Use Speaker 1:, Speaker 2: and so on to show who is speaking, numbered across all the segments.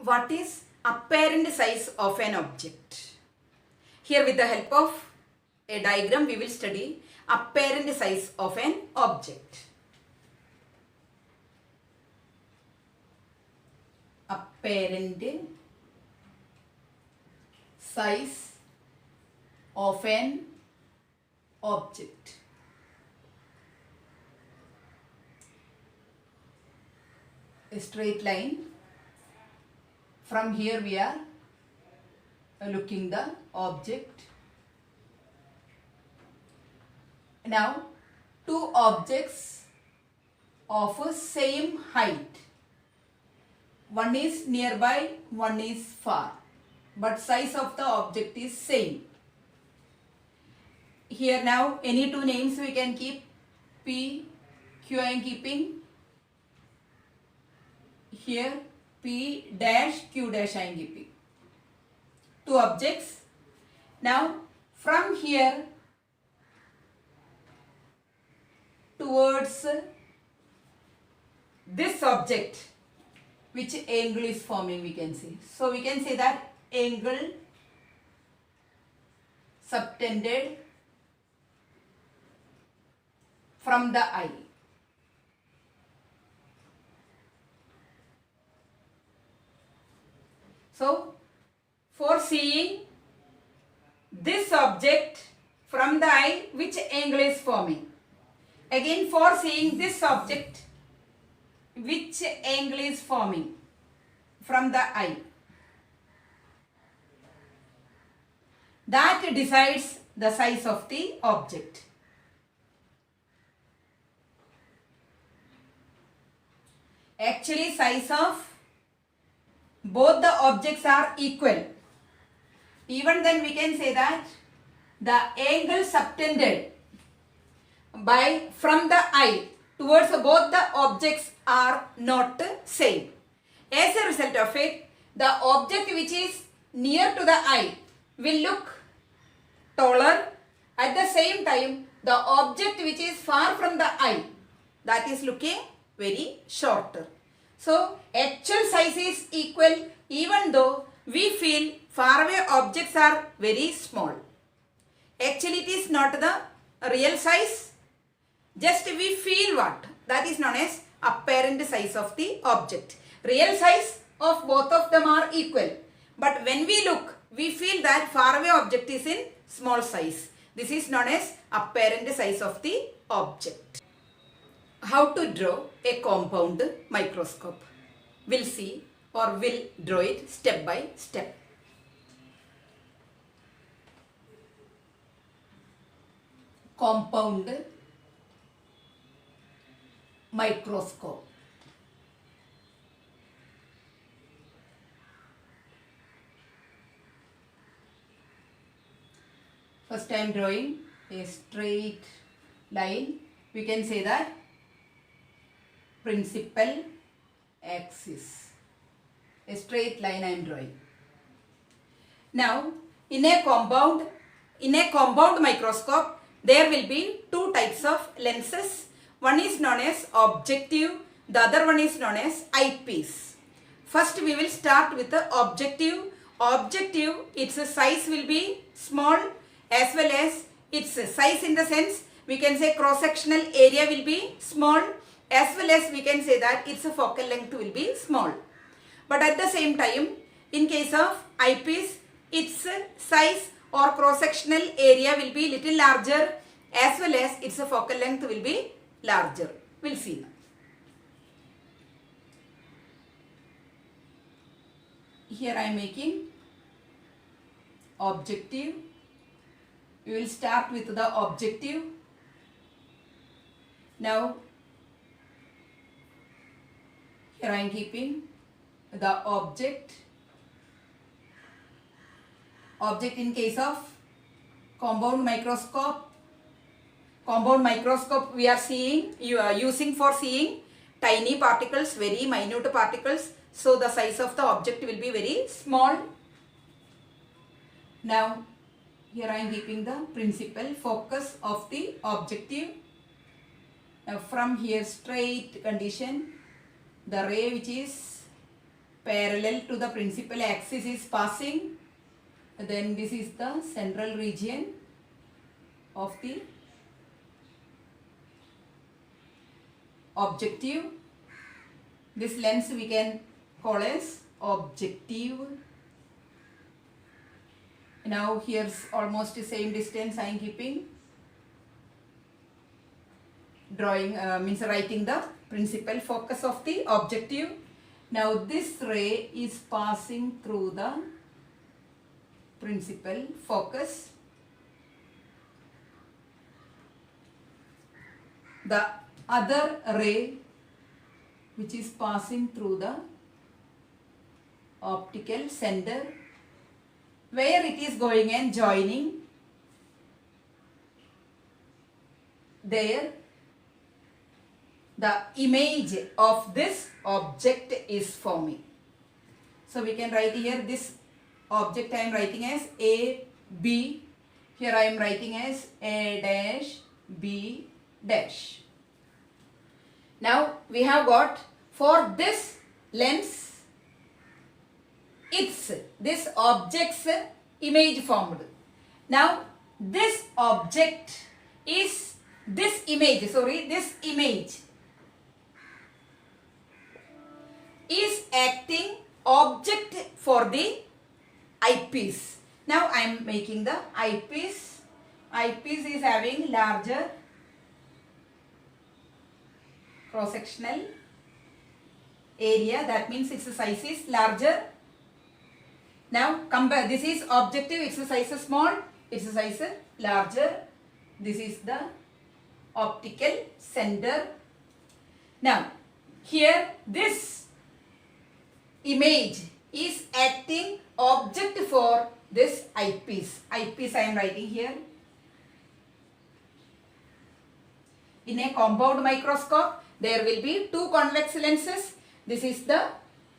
Speaker 1: what is apparent size of an object? Here with the help of a diagram we will study apparent size of an object. Apparent size of an object. A straight line. From here we are looking the object. Now two objects of same height. One is nearby, one is far, but size of the object is same. Here now any two names we can keep. P, Q I am keeping. Here P dash, Q dash I am keeping. Two objects. Now from here towards this object, which angle is forming we can see. So we can say that angle subtended from the eye. So for seeing this object from the eye, which angle is forming? Again for seeing this object, which angle is forming from the eye? That decides the size of the object. Actually size of both the objects are equal. Even then we can say that the angle subtended by from the eye towards both the objects are not same. As a result of it, the object which is near to the eye will look taller. At the same time, the object which is far from the eye, that is looking very shorter. So actual size is equal even though we feel far away objects are very small. Actually it is not the real size. Just we feel what? That is known as apparent size of the object. Real size of both of them are equal. But when we look, we feel that far away object is in small size. This is known as apparent size of the object. How to draw a compound microscope? We'll see or we'll draw it step by step. Compound microscope. First I am drawing a straight line. We can say that principal axis. A straight line I am drawing. Now in a compound microscope there will be two types of lenses. One is known as objective, the other one is known as eyepiece. First we will start with the objective. Objective, its size will be small as well as its size in the sense we can say cross-sectional area will be small as well as we can say that its focal length will be small. But at the same time, in case of eyepiece, its size or cross-sectional area will be little larger as well as its focal length will be larger. We'll see now. Here I am making objective. We will start with the objective. Now here I am keeping the object. Object in case of compound microscope. Compound microscope we are seeing, you are using for seeing tiny particles, very minute particles. So the size of the object will be very small. Now here I am keeping the principal focus of the objective. Now from here straight condition, the ray which is parallel to the principal axis is passing, then this is the central region of the objective. This lens we can call as objective. Now here's almost the same distance I am keeping. Drawing means writing the principal focus of the objective. Now this ray is passing through the principal focus. The other ray which is passing through the optical center, where it is going and joining there, the image of this object is forming. So we can write here this object I am writing as A, B. Here I am writing as A dash, B dash. Now we have got for this lens, it's this object's image formed. Now this object is this image is acting object for the eyepiece. Now I am making the eyepiece. Eyepiece is having larger cross-sectional area, that means its size is larger. Now compare, this is objective, its size is small, its size is larger. This is the optical center. Now here this image is acting object for this eyepiece. Eyepiece I am writing here. In a compound microscope, there will be two convex lenses. This is the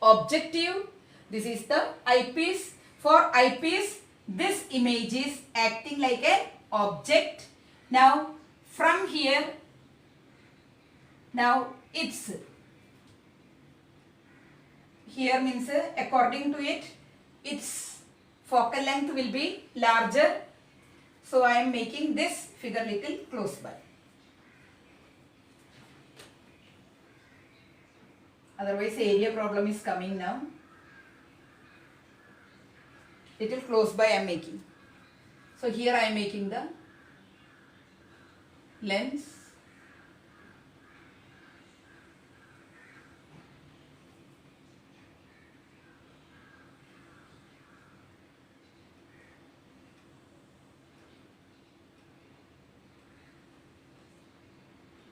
Speaker 1: objective, this is the eyepiece. For eyepiece, this image is acting like an object. Now from here, now it's here means according to it, its focal length will be larger. So I am making this figure little close by. Otherwise area problem is coming now. Little close by I am making. So here I am making the lens.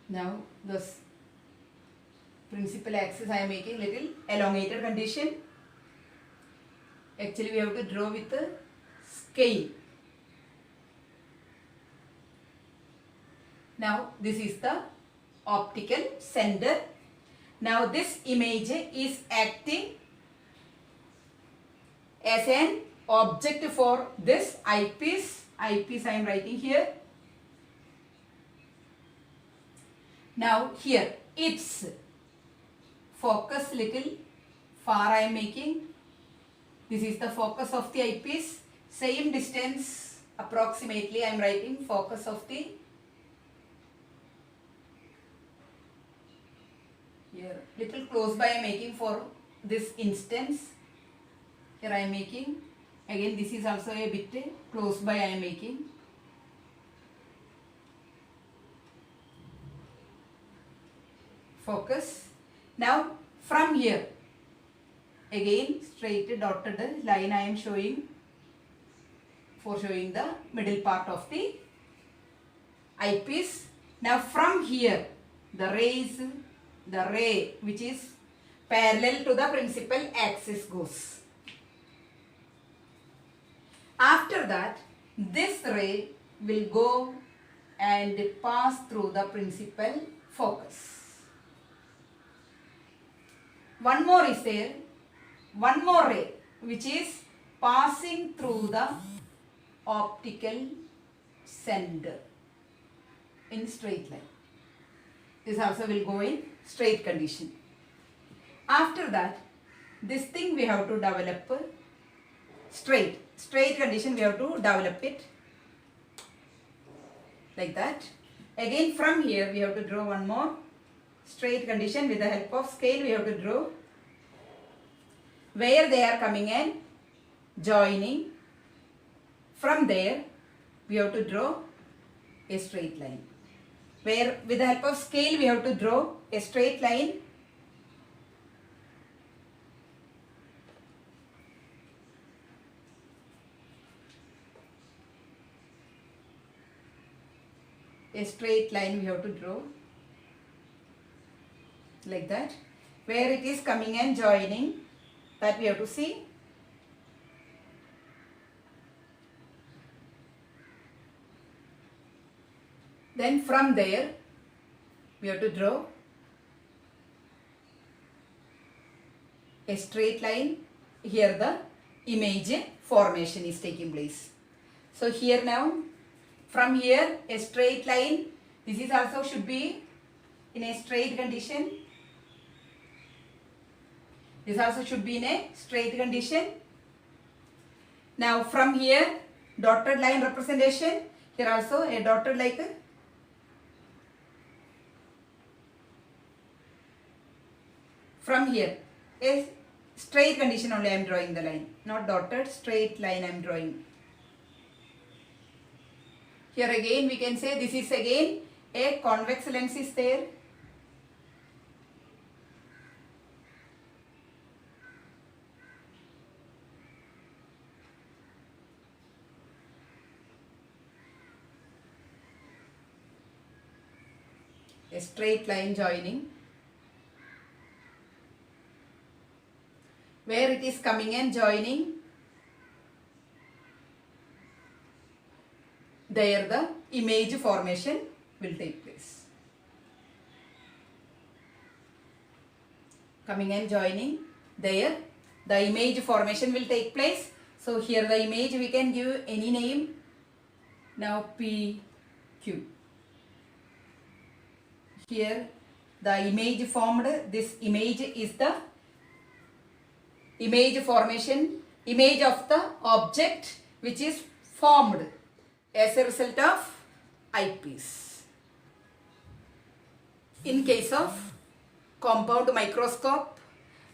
Speaker 1: Now this principal axis I am making little elongated condition. Actually we have to draw with the scale. Now this is the optical center. Now this image is acting as an object for this eyepiece. Eyepiece I am writing here. Now here its focus little far I am making. This is the focus of the eyepiece. Same distance approximately I am writing focus of the here. Little close by I am making for this instance. Here I am making. Again this is also a bit close by I am making. Focus. Now from here again straight dotted line I am showing for showing the middle part of the eyepiece. Now from here the ray which is parallel to the principal axis goes. After that this ray will go and pass through the principal focus. One more is there, one more ray which is passing through the optical center in straight line. This also will go in straight condition. After that this thing we have to develop straight condition, we have to develop it like that. Again from here we have to draw one more straight condition. With the help of scale we have to draw where they are coming and joining. From there we have to draw a straight line, where with the help of scale we have to draw a straight line we have to draw like that, where it is coming and joining, that we have to see. Then from there we have to draw a straight line. Here the image formation is taking place. So here now from here a straight line, this is also should be in a straight condition. This also should be in a straight condition. Now from here dotted line representation, here also a dotted like from here a straight condition only I am drawing the line, not dotted, straight line I am drawing. Here again we can say this is again a convex lens is there. A straight line joining, where it is coming and joining, there the image formation will take place. Coming and joining, there the image formation will take place. So here the image we can give any name. Now PQ. Here the image formed, this image is the image formation, image of the object which is formed as a result of eyepiece. In case of compound microscope,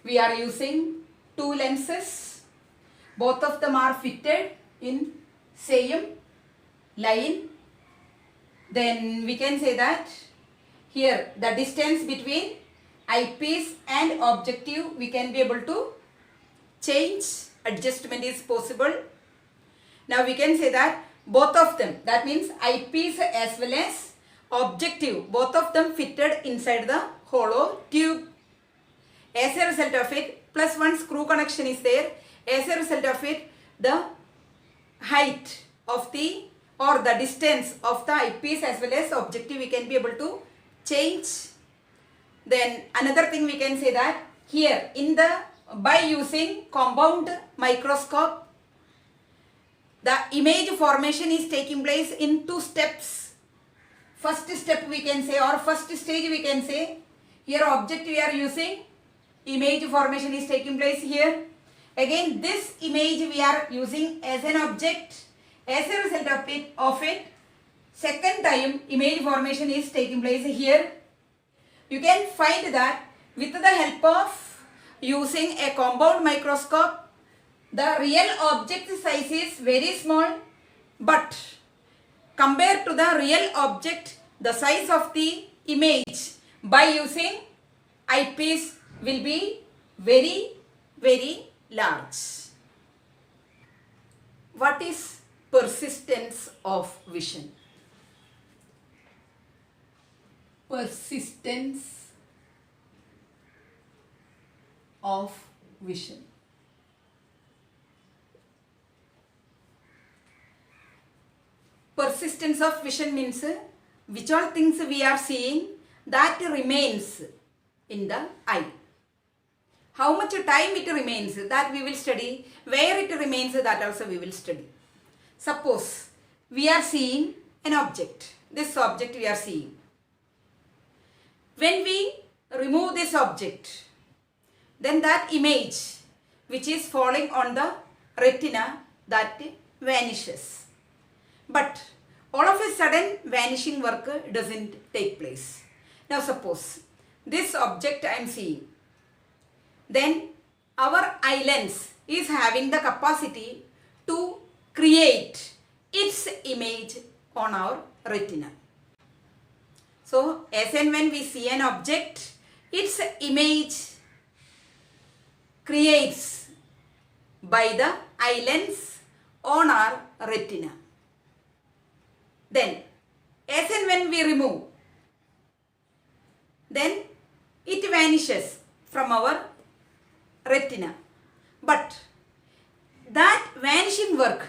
Speaker 1: we are using two lenses. Both of them are fitted in same line. Then we can say that here the distance between eyepiece and objective we can be able to change, adjustment is possible. Now we can say that both of them, that means eyepiece as well as objective, both of them fitted inside the hollow tube. As a result of it, plus one screw connection is there. As a result of it, the height of the or the distance of the eyepiece as well as objective we can be able to change. Then another thing we can say that here in the by using compound microscope, the image formation is taking place in two steps. First step we can say, or first stage we can say, here object we are using, image formation is taking place here. Again this image we are using as an object. As a result of it, second time image formation is taking place here. You can find that with the help of using a compound microscope, the real object size is very small, but compared to the real object, the size of the image by using eyepiece will be very, very large. What is persistence of vision? Persistence of vision. Persistence of vision means which all things we are seeing that remains in the eye. How much time it remains, that we will study. Where it remains, that also we will study. Suppose we are seeing an object. This object we are seeing. When we remove this object, then that image which is falling on the retina, that vanishes. But all of a sudden vanishing work doesn't take place. Now suppose this object I am seeing, then our eye lens is having the capacity to create its image on our retina. So as and when we see an object, its image creates by the eye lens on our retina. Then as and when we remove, then it vanishes from our retina. But that vanishing work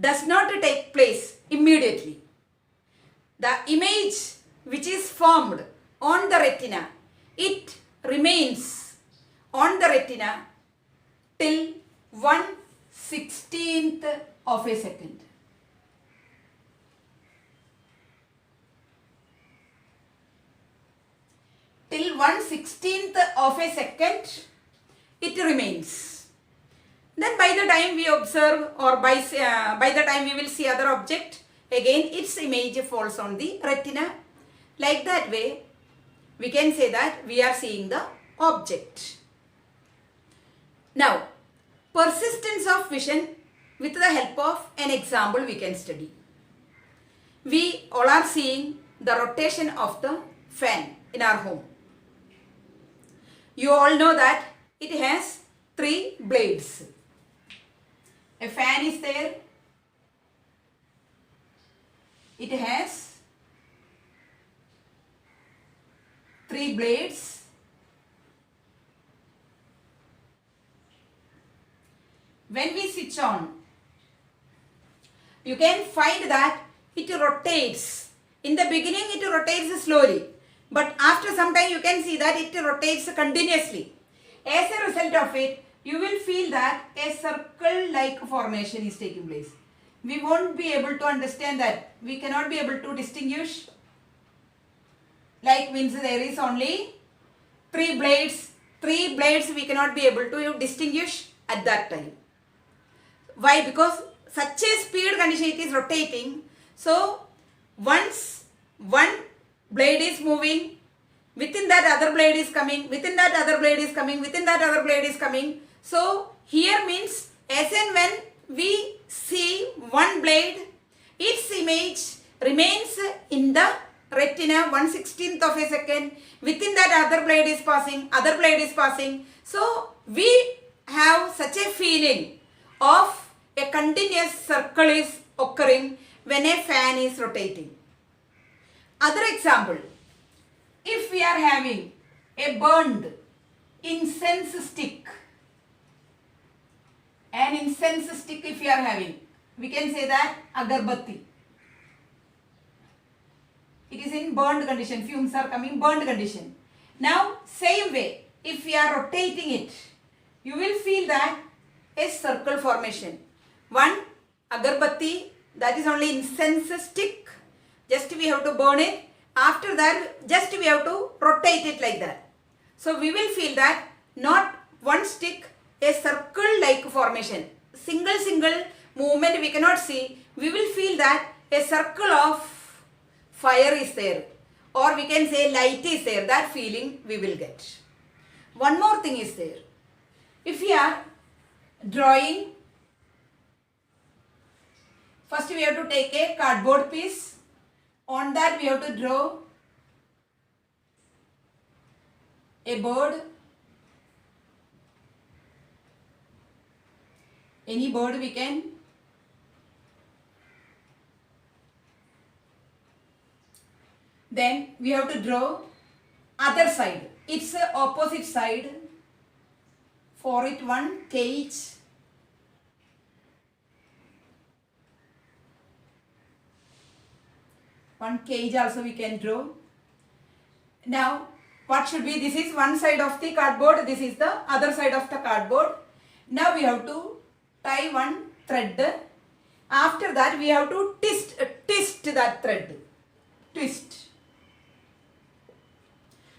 Speaker 1: does not take place immediately. The image which is formed on the retina, it remains on the retina till 1/16th of a second. Till 1/16th of a second it remains. Then by the time we observe, or by the time we will see other object, again its image falls on the retina. Like that way we can say that we are seeing the object. Now persistence of vision with the help of an example we can study. We all are seeing the rotation of the fan in our home. You all know that it has 3 blades. A fan is there. It has 3 blades. When we switch on, you can find that it rotates. In the beginning it rotates slowly, but after some time you can see that it rotates continuously. As a result of it, you will feel that a circle-like formation is taking place. We won't be able to understand that. We cannot be able to distinguish. Like means there is only 3 blades. 3 blades we cannot be able to distinguish at that time. Why? Because such a speed condition it is rotating. So once one blade is moving, within that other blade is coming, within that other blade is coming, within that other blade is coming. So here means as and when we see one blade, its image remains in the retina 1/16th of a second. Within that other blade is passing, other blade is passing. So we have such a feeling of a continuous circle is occurring when a fan is rotating. Other example, if we are having a burned incense stick, an incense stick if we are having, we can say that agarbatti. It is in burned condition, fumes are coming, burned condition. Now same way, if we are rotating it, you will feel that a circle formation. One agarbatti, that is only incense stick, just we have to burn it. After that just we have to rotate it like that. So we will feel that not one stick, a circle like formation. Single movement we cannot see. We will feel that a circle of fire is there, or we can say light is there. That feeling we will get. One more thing is there. If we are drawing, first we have to take a cardboard piece. On that we have to draw a bird. Any bird we can. Then we have to draw other side. It's opposite side. For it one cage. One cage also we can draw. Now what should be? This is one side of the cardboard. This is the other side of the cardboard. Now we have to tie one thread. After that we have to twist that thread. Twist.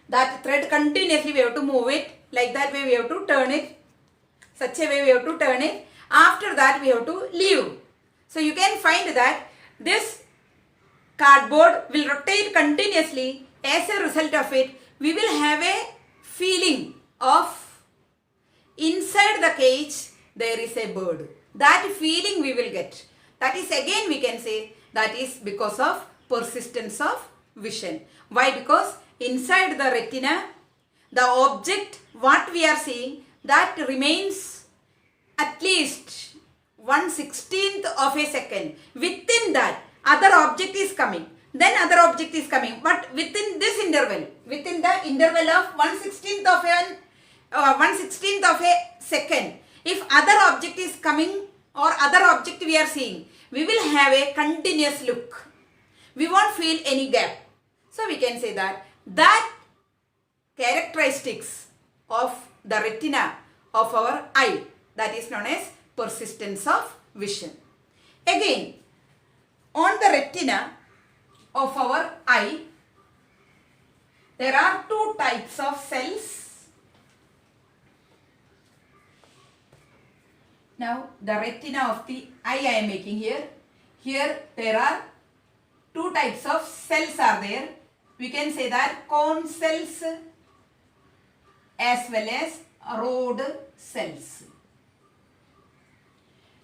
Speaker 1: That thread continuously we have to move it. Like that way we have to turn it. Such a way we have to turn it. After that we have to leave. So you can find that this cardboard will rotate continuously. As a result of it, we will have a feeling of inside the cage there is a bird. That feeling we will get. That is again we can say that is because of persistence of vision. Why? Because inside the retina, the object what we are seeing that remains at least 1/16th of a second. Within that other object is coming. Then other object is coming. But within this interval, within the interval of 1/16th of a second, if other object is coming or other object we are seeing, we will have a continuous look. We won't feel any gap. So we can say that characteristics of the retina of our eye, that is known as persistence of vision. Again, on the retina of our eye, there are two types of cells. Now the retina of the eye I am making here. Here there are two types of cells are there. We can say that cone cells as well as rod cells.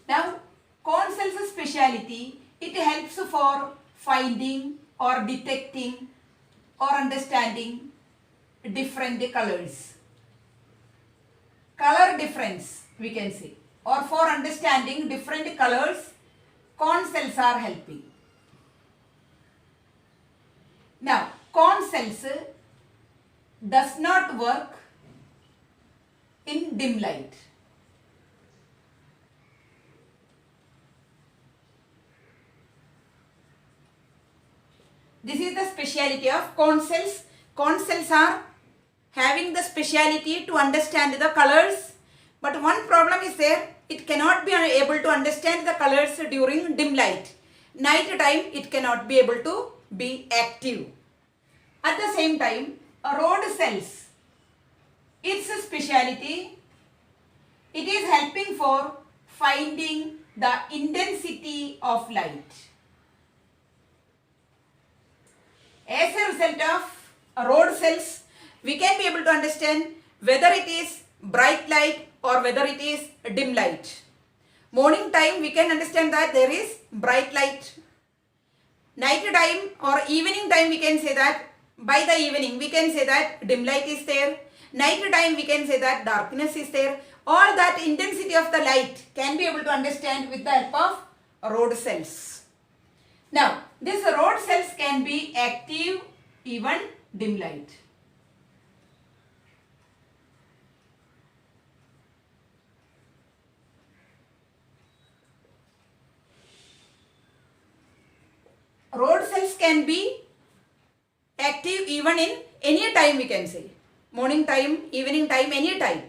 Speaker 1: Now cone cells speciality, it helps for finding or detecting or understanding different colors. Color difference we can say, or for understanding different colors, cone cells are helping. Now cone cells does not work in dim light. This is the speciality of cone cells. Cone cells are having the speciality to understand the colors, but one problem is there, it cannot be able to understand the colors during dim light. Night time it cannot be able to be active. At the same time, rod cells, its speciality, it is helping for finding the intensity of light. As a result of rod cells, we can be able to understand whether it is bright light or whether it is dim light. Morning time we can understand that there is bright light. Night time or evening time we can say that by the evening we can say that dim light is there. Night time we can say that darkness is there. All that intensity of the light can be able to understand with the help of rod cells. Now, these rod cells can be active even dim light. Rod cells can be active even in any time we can say. Morning time, evening time, any time.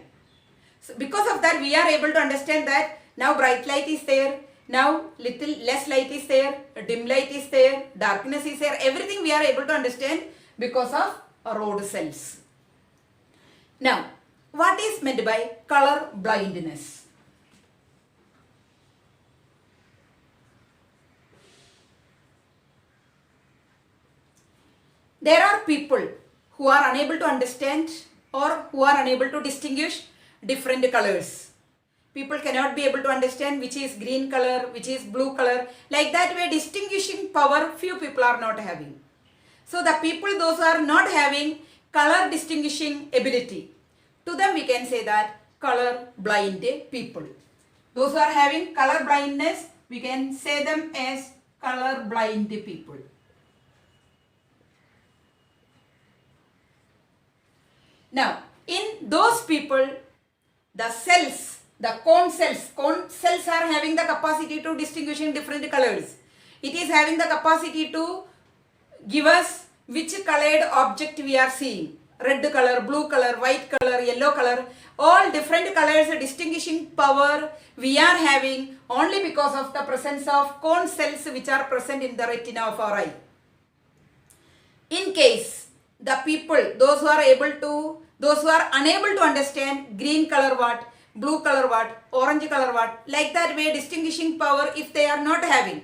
Speaker 1: So because of that we are able to understand that now bright light is there. Now little less light is there, dim light is there, darkness is there, everything we are able to understand because of rod cells. Now, what is meant by color blindness? There are people who are unable to understand or who are unable to distinguish different colors. People cannot be able to understand which is green color, which is blue color. Like that way distinguishing power few people are not having. So the people, those who are not having color distinguishing ability, to them we can say that color blind people. Those who are having color blindness, we can say them as color blind people. Now, in those people, the cells, the cone cells are having the capacity to distinguishing different colors. It is having the capacity to give us which colored object we are seeing. Red color, blue color, white color, yellow color, all different colors distinguishing power we are having only because of the presence of cone cells which are present in the retina of our eye. In case the people, those who are unable to understand green color what, blue color what, orange color what, like that way distinguishing power if they are not having.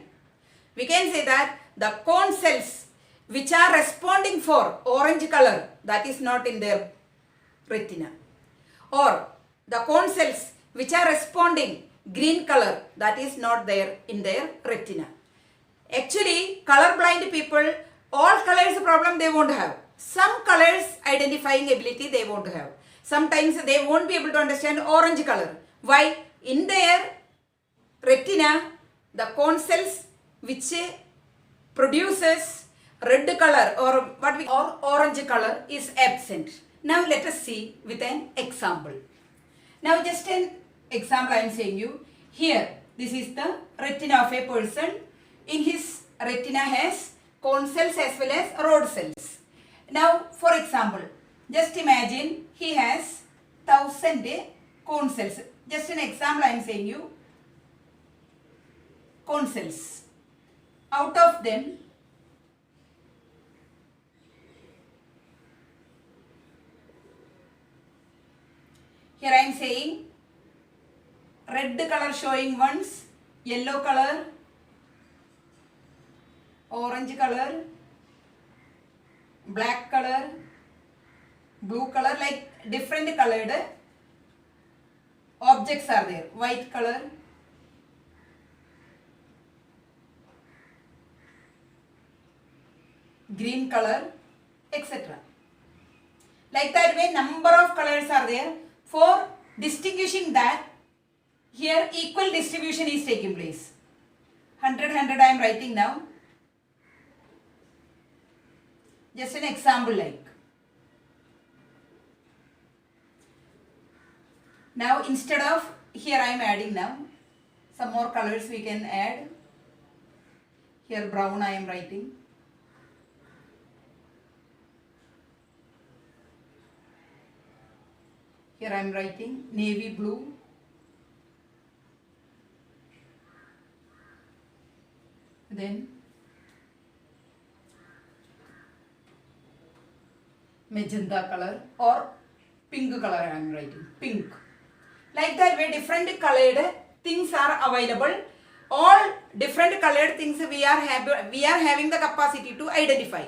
Speaker 1: We can say that the cone cells which are responding for orange color, that is not in their retina, or the cone cells which are responding green color, that is not there in their retina. Actually, color blind people, all colors problem they won't have. Some colors identifying ability they won't have. Sometimes they won't be able to understand orange color. Why? In their retina, the cone cells which produces red color or what we or orange color is absent. Now let us see with an example. Now just an example I am saying you. Here, this is the retina of a person. In his retina has cone cells as well as rod cells. Now for example, just imagine he has 1000 cone cells. Just an example I am saying you. Cone cells. Out of them, here I am saying red color showing ones, yellow color, orange color, black color, blue color, like different colored objects are there. White color, green color, etc. Like that way number of colors are there. For distinguishing that, here equal distribution is taking place. 100, 100 I am writing now. Just an example like. Now instead of, here I am adding now. Some more colors we can add. Here brown I am writing. Here I am writing navy blue. Then magenta color or pink color I am writing. Pink. Like that way different colored things are available. All different colored things we are having the capacity to identify.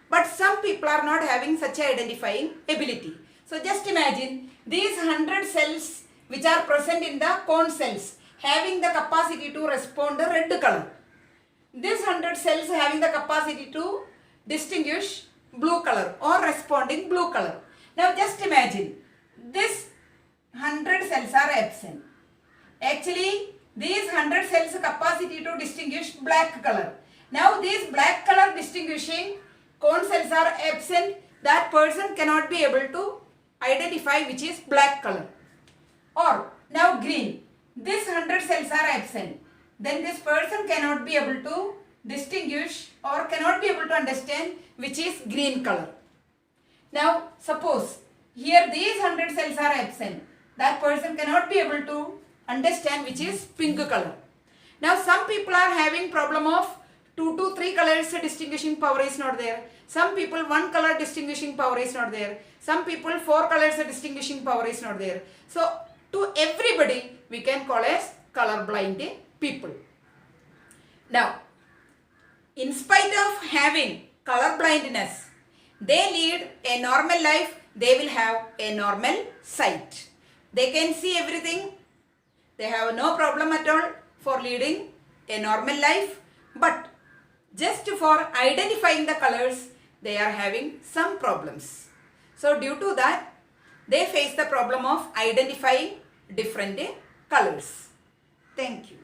Speaker 1: But some people are not having such a identifying ability. So just imagine these 100 cells which are present in the cone cells having the capacity to respond to red color. These 100 cells having the capacity to distinguish blue color or responding blue color. Now just imagine this 100 cells are absent. Actually these 100 cells capacity to distinguish black color. Now these black color distinguishing cone cells are absent. That person cannot be able to identify which is black color. Or now green. These 100 cells are absent. Then this person cannot be able to distinguish or cannot be able to understand which is green color. Now suppose here these 100 cells are absent. That person cannot be able to understand which is pink color. Now some people are having problem of 2 to 3 colors distinguishing power is not there. Some people 1 color distinguishing power is not there. Some people 4 colors distinguishing power is not there. So to everybody we can call as color blind people. Now in spite of having color blindness, they lead a normal life. They will have a normal sight. They can see everything. They have no problem at all for leading a normal life. But just for identifying the colors, they are having some problems. So due to that, they face the problem of identifying different colors. Thank you.